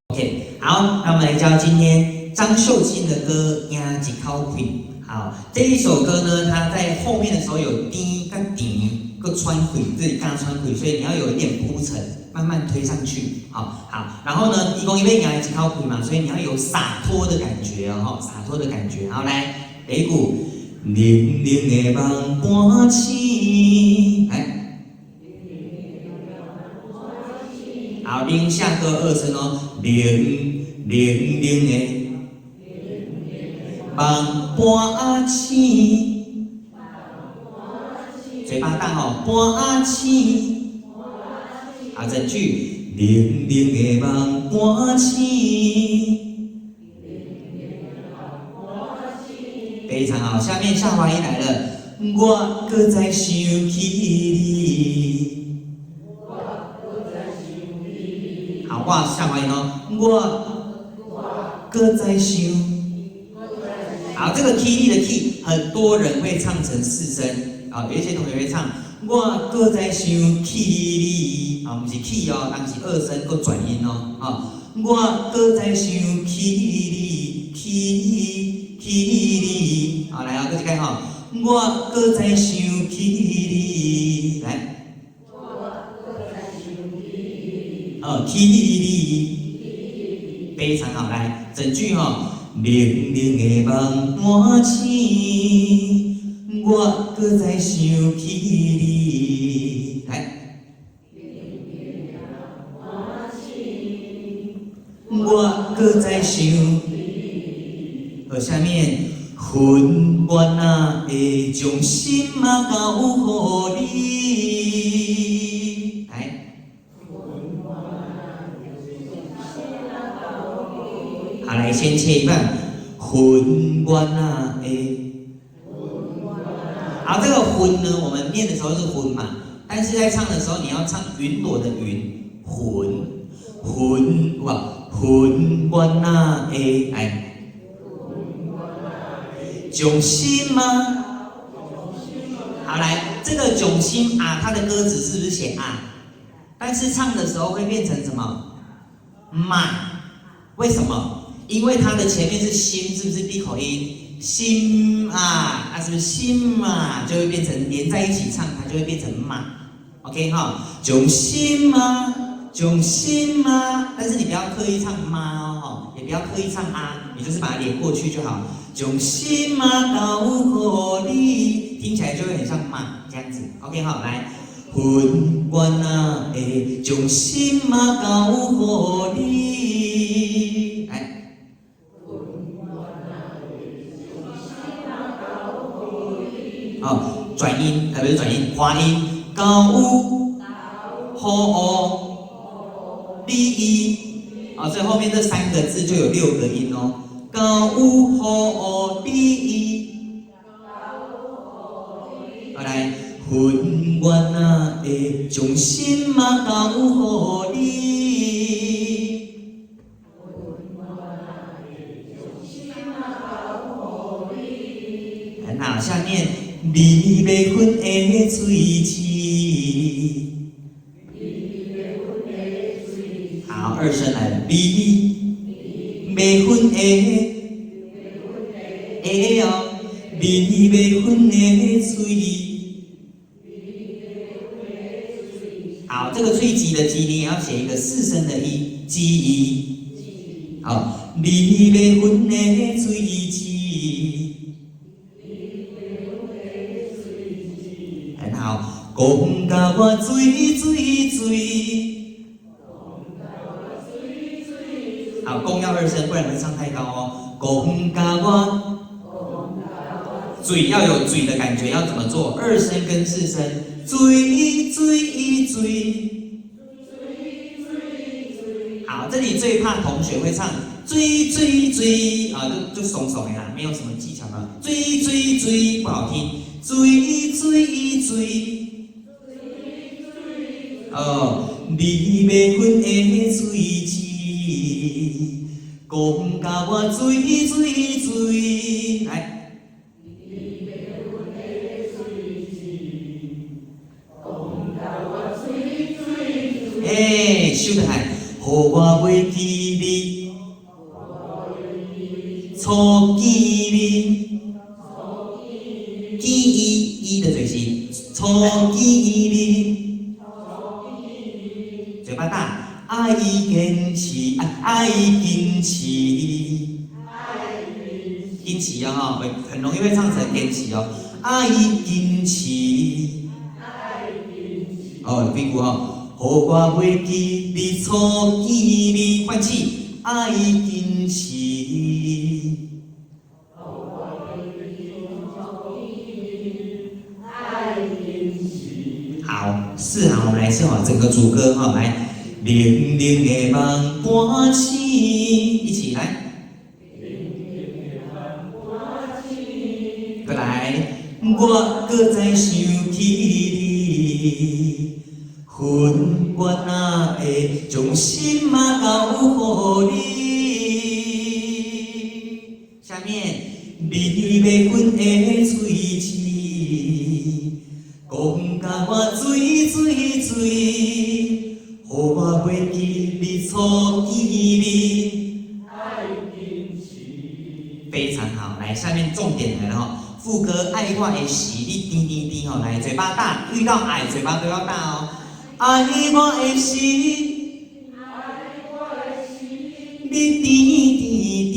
OK， 好，那我们来教今天张秀清的歌《压几口气》。好，这一首歌呢，它在后面的时候有低跟低个穿腿，这里刚穿腿，所以你要有一点铺陈，慢慢推上去。好，然后呢，一共因为压几口气嘛，所以你要有洒脱的感觉哦，洒脱的感觉。好，来，第一句，冷冷的梦半醒，来。好，零下个二声哦，零零零的梦半醒，嘴巴大哦，半醒。好，整句零零的梦半醒，非常好。下面下滑音来了，我搁在想起你。好，哇，下滑音哦，我搁在想。好，这个 key 的 key， 很多人会唱成四声啊，有一些同学会唱我搁在想起你，啊，不是 key 哦，但是二声够转音哦，啊，我搁在想起你， 起你，好，来啊，各位看哈，我搁在想起你，来。起你，非常好，来整句哈，冷冷的梦半醒，我搁在想起你，来，我搁在想，好，下面恨我哪会将心嘛交予你，来。好，来先切一半，魂关啊好，这个魂呢，我们念的时候是魂嘛，但是在唱的时候你要唱云朵的云，魂哇，魂关啊来，囧心吗？好，来这个囧心啊，它的歌词是不是写啊？但是唱的时候会变成什么？嘛？为什么？因为它的前面是心，是不是闭口音？心啊，是不是心嘛？就会变成连在一起唱，它就会变成嘛。OK 哈，囧心吗？囧心吗？但是你不要刻意唱嘛哦，也不要刻意唱啊，你就是把它连过去就好。囧心嘛，交予你，听起来就会很像嘛这样子。OK 好，来，魂关啊囧心嘛，交予你，来。哦，转音，不是转音，滑音，交予你，啊，所以后面这三个字就有6个音哦，交予你，来，恨怨啊会将心嘛交予你。很好，下面你要分的嘴齿，好，二声来了，你要分的哦，你要分的嘴。好，这个最急的急，你也要写一个4声的一，急。好，你要分的嘴齿。很好，讲甲我醉。好，公要2声，不然会唱太高哦。讲甲我，嘴要有嘴的感觉，要怎么做？2声跟4声，醉。好，这里最怕同学会唱醉啊，就怂怂的啦，没有什么技巧的，醉不好听，醉。哦，你要分的嘴齿，讲甲我醉，来。哎，修得来，互我袂记你，错记你，记忆的嘴型，错记你，嘴巴大，爱坚持，爱坚持，坚持哦，很容易会唱成坚持哦，爱坚持，哦，屁股哦。互我袂记你，错记你，换气，爱坚持。好，四行我们来唱好整个主歌哈，来，冷冷的梦半醒，一起来。过来，我搁在想起你。恨我哪会将心嘛交予你？下面，你要阮的喙齿，讲甲我醉醉醉，互我袂记你，错记你。非常好，来，下面重点来了哈，副歌爱我的时，你滴滴滴哈，来，嘴巴大，遇到矮嘴巴都要大哦。爱我的时，你滴滴滴。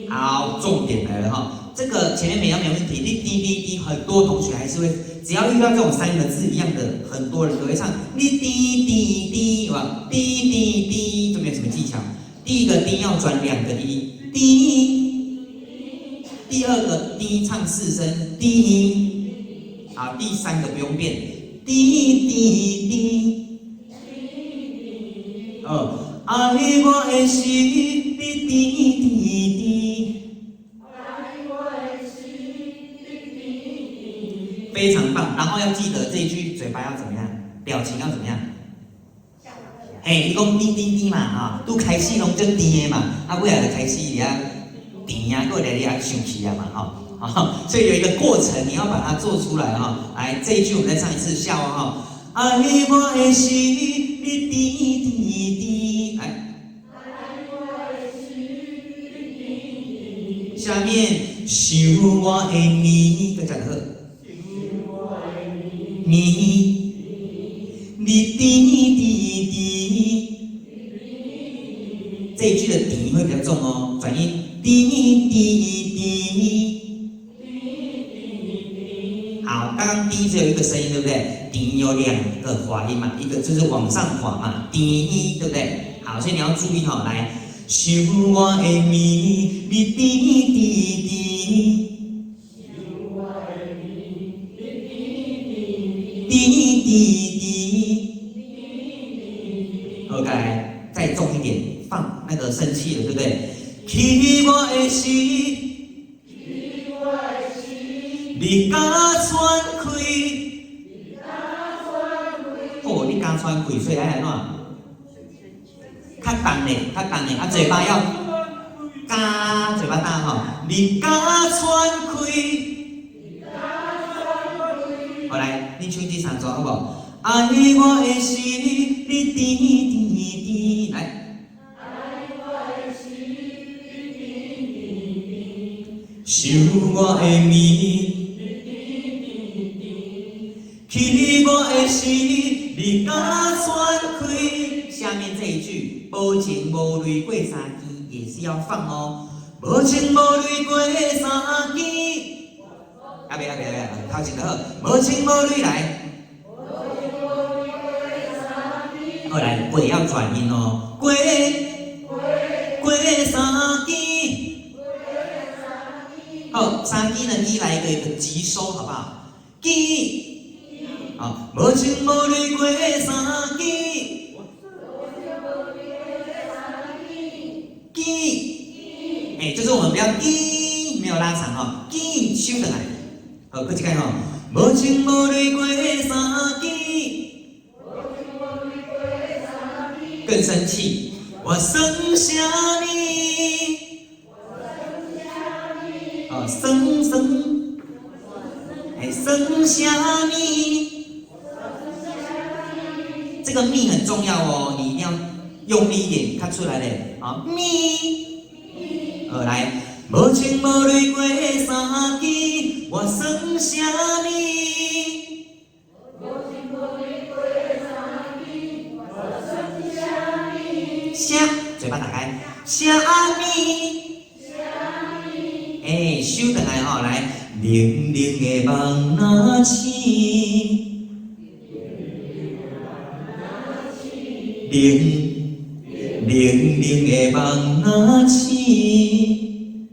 好，重点来了哈，这个前面没问题，你滴滴滴，很多同学还是会，只要遇到这种三个字一样的，很多人都会唱，你滴滴滴，是吧？滴滴滴，就没有什么技巧。第一个滴要转两个滴，滴。第二个滴唱四声，滴。好，第三个不用变。滴滴滴，爱我的时，你滴滴滴，非常棒。然后要记得这一句嘴巴要怎么样，表情要怎么样？嘿，你讲滴滴滴嘛，哈，拄开始拢真甜的嘛，尾仔就开始呀甜啊，过来你啊生气啊嘛，哈。所以有一个过程，你要把它做出来哈。来，这一句我们再唱一次，笑哈。爱我的时，你滴滴滴。来，下面想我的你，再讲一次。你滴滴滴。这一句的滴会比较重哦，转音滴滴滴。好，刚刚滴只有一个声音，对不对？滴有两个滑音嘛，一个就是往上滑嘛，滴，对不对？好，所以你要注意哈，来，想我的你，你滴滴滴，滴滴滴，好，来，再重一点，放那个生气了，对不对？起我的心。你敢喘开？哦，你敢喘开，所以爱安怎？较重嘞，较重嘞，嘴巴要加，嘴巴大哈。你敢喘开？好来，你唱这三段好不好？爱我的心，你滴滴滴，来。想我的你。起我的时，你敢喘开？下面这一句，无情无泪过三更，也是要放哦。无情无泪过三更，别，头前就好。无情无泪来，好来，过要转音哦。过三更，好，三更的一来一个急收，好不好？更。啊，无情无泪过三更，哎，就是我们不要没有拉长哈，修的来，好，过一盖哈，无情无泪过三更，更生气，我剩下你，生生，生虾米，这个米很重要哦，你一定要用力一点，看出来嘞，米，来，无情无泪过三季，我生虾米，虾，嘴巴打开，虾米。收回来吼，来，冷冷的梦若醒，冷冷的梦若醒。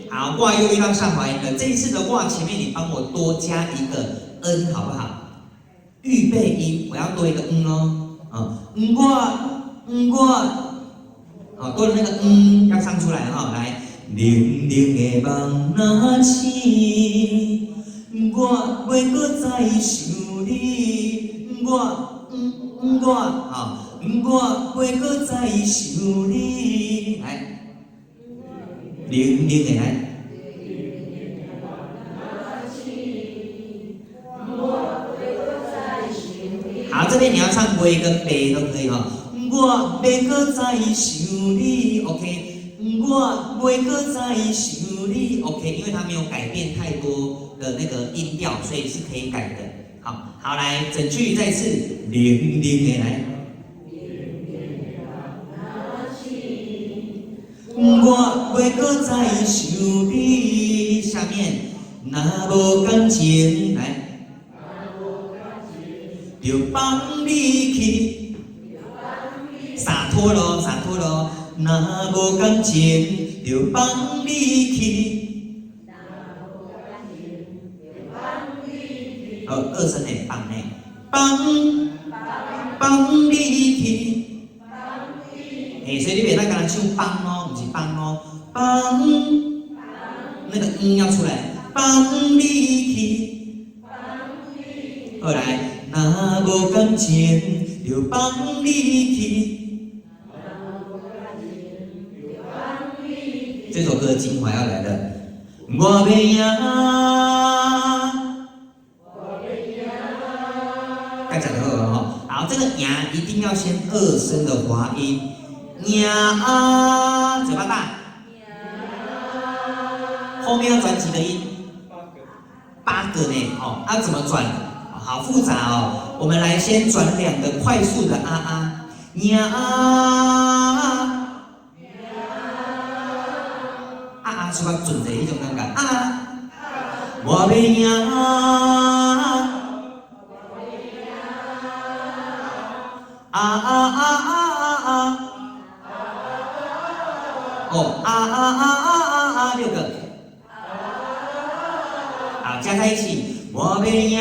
好，卦又遇到上滑音了。这一次的卦前面你帮我多加一个 n 好不好？预备音，我要多一个哦。多的那个要唱出来哈，来，冷冷的梦若醒，我袂搁再想你，我袂搁再想你，来，冷冷的来。好，这边你要唱龟跟北都可以哈。我袂搁再想你 ，OK。我袂搁再想你 ，OK。因为它没有改变太多的那个音调，所以是可以改的。好，来整句再次，零零的来。我袂搁再想你，下面若无感情来。就放你去，洒脱咯，洒脱咯。若无感情，就放你去。二声的放呢，放你去。所以你别那跟他唱放哦，不是放哦，放那个要出来，放你去。来。若无感情，就放你去。这首歌的精华要来了。我要赢，该讲的好哦。好，这个赢一定要先二声的滑音，赢嘴巴大，后面要转几个音？8个呢？怎么转？好复杂哦，我们来先转2个快速的呀是吧？准的一种感觉我要呀6个，好加在一起。我要赢你，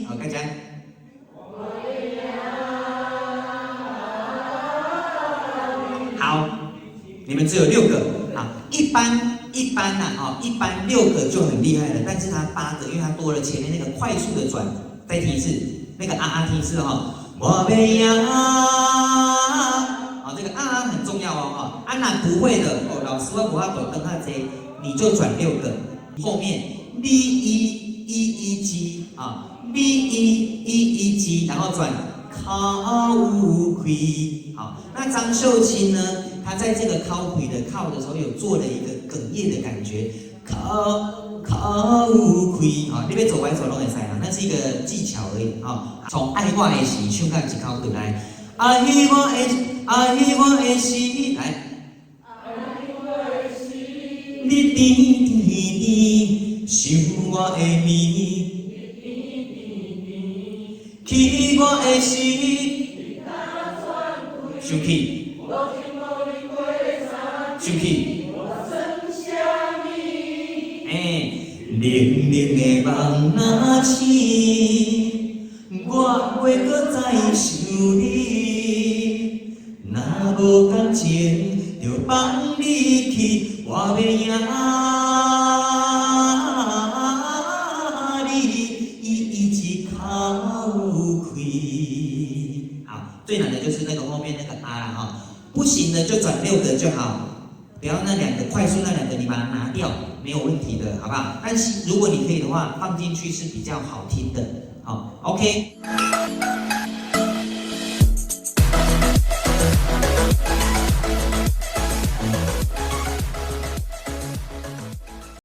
好，该讲。好，你们只有6个，好，一般呐，一般6个就很厉害了，但是它8个，因为它多了前面那个快速的转，再听一次，那个听一次哈，我要赢，好，这个很重要哦，哪不会的老师我不要抖灯这。你就转6个，后面 B E G ，B E G， 然后转靠开，好，那张秀清呢，他在这个靠开的靠的时候，有做了一个哽咽的感觉，靠开，你别走歪走拢会使啦，那是一个技巧而已，从爱我的时唱到一靠开来，爱我的时来。你甜想我的面，去我的心，生气，冷冷的梦若醒，我袂搁再想你，若无感情，就放你去。我要赢你，一口开。好，最难的就是那个后面。面那个啊啦哈，不行的就转6个就好，不要那2个快速那2个你把它拿掉，没有问题的，好不好？但是如果你可以的话，放进去是比较好听的，好 ，OK。